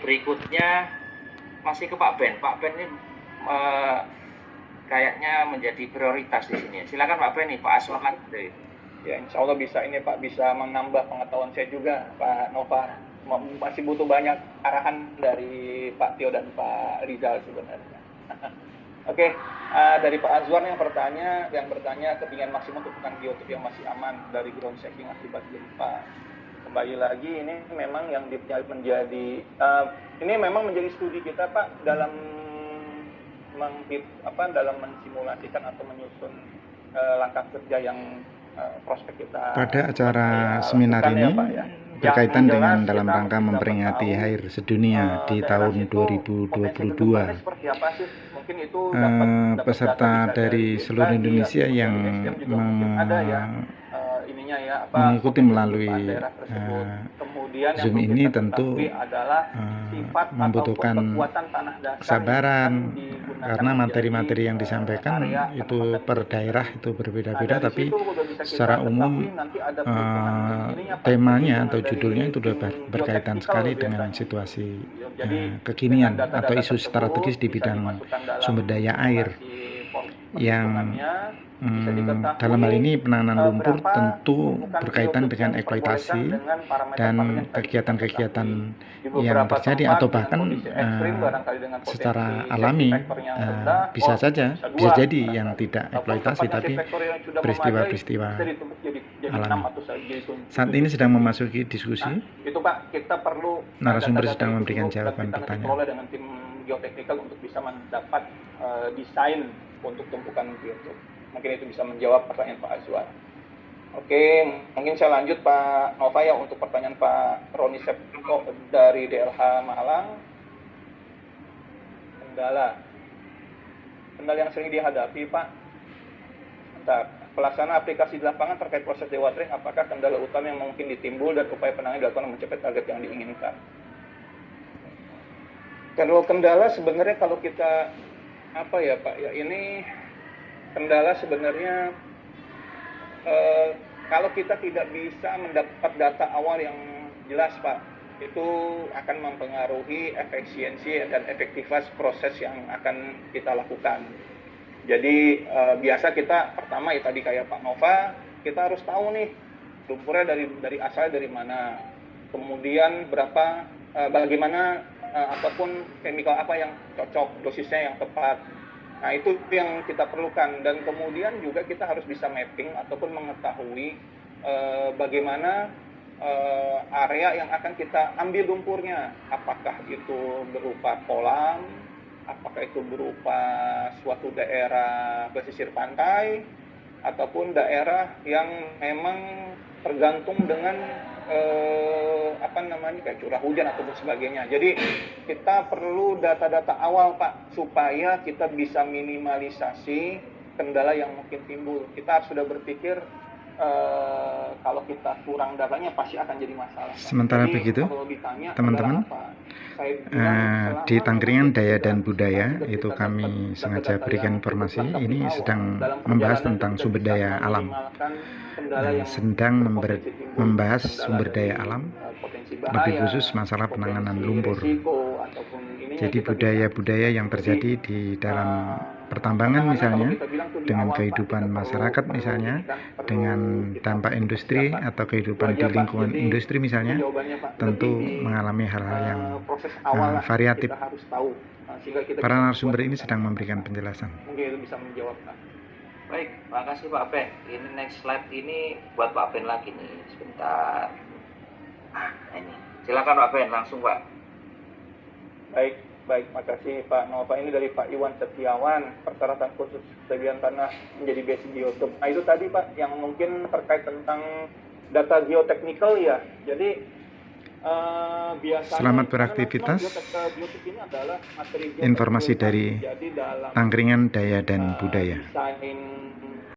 berikutnya masih ke Pak Ben. Pak Ben ini kayaknya menjadi prioritas di sini. Silakan Pak Ben nih, Pak Aswan lagi. Ya, insya Allah bisa ini Pak, bisa menambah pengetahuan saya juga Pak Nova. Masih butuh banyak arahan dari Pak Tio dan Pak Rizal sebenarnya. Oke, dari Pak Azwar yang bertanya ketinggian maksimum tepukan biotop yang masih aman dari ground shaking akibat gempa. Kembali lagi ini memang yang menjadi ini memang menjadi studi kita Pak dalam dalam mensimulasikan atau menyusun langkah kerja yang prospek kita pada acara seminar ini berkaitan dengan dalam rangka memperingati HAIR sedunia di tahun 2022. Peserta dari seluruh Indonesia yang mengikuti melalui Zoom ini tentu membutuhkan kesabaran karena materi-materi yang disampaikan itu per daerah itu berbeda-beda, tapi secara umum temanya atau judulnya itu sudah berkaitan sekali dengan situasi kekinian atau isu strategis di bidang sumber daya air yang dalam hal ini penanganan lumpur tentu berkaitan dengan eksploitasi dan kegiatan-kegiatan yang terjadi atau bahkan secara alami bisa jadi yang tidak eksploitasi tapi peristiwa-peristiwa alam. Saat ini sedang memasuki diskusi. Narasumber sedang memberikan jawaban pertanyaan. Dengan tim geoteknikal untuk bisa mendapat desain untuk tumpukan biotop. Mungkin itu bisa menjawab pertanyaan Pak Azwar. Oke, mungkin saya lanjut Pak Nova ya untuk pertanyaan Pak Roni Sepko dari DLH Malang. Kendala yang sering dihadapi Pak. Pelaksanaan aplikasi di lapangan terkait proses dewatering, apakah kendala utama yang mungkin ditimbul dan upaya penanganan dilakukan mencapai target yang diinginkan? Kalau kendala sebenarnya kalau kita Pak ya ini kendala sebenarnya kalau kita tidak bisa mendapat data awal yang jelas Pak, itu akan mempengaruhi efisiensi dan efektivitas proses yang akan kita lakukan. Jadi biasa kita pertama ya tadi kayak Pak Nova, kita harus tahu nih lumpurnya dari asalnya dari mana, kemudian bagaimana ataupun chemical apa yang cocok, dosisnya yang tepat. Nah itu yang kita perlukan, dan kemudian juga kita harus bisa mapping ataupun mengetahui bagaimana area yang akan kita ambil lumpurnya, apakah itu berupa kolam, apakah itu berupa suatu daerah pesisir pantai, ataupun daerah yang memang tergantung dengan kayak curah hujan ataupun sebagainya. Jadi kita perlu data-data awal Pak, supaya kita bisa minimalisasi kendala yang mungkin timbul. Kita sudah berpikir kalau kita kurang datanya pasti akan jadi masalah Pak. Sementara jadi, begitu teman-teman di Tangkringan Daya dan Budaya itu kami sengaja berikan informasi ini sedang membahas tentang sumber daya alam, sedang membahas sumber daya alam, lebih khusus masalah penanganan lumpur. Jadi budaya-budaya yang terjadi di dalam pertambangan misalnya, dengan kehidupan masyarakat misalnya, dengan dampak industri atau kehidupan di lingkungan industri misalnya, tentu mengalami hal-hal yang variatif. Para narasumber ini sedang memberikan penjelasan. Mungkin itu bisa menjawab Pak. Baik, makasih Pak Ben. Ini next slide ini buat Pak Ben lagi nih, sebentar. Ini. Silakan Pak Ben, langsung Pak. Baik, makasih Pak Nova. Ini dari Pak Iwan Setiawan, persyaratan khusus kesediaan tanah menjadi basic geotop. Nah itu tadi Pak, yang mungkin terkait tentang data geoteknikal ya. Jadi biasanya selamat beraktivitas. Informasi dari Tangkringan Daya dan Budaya.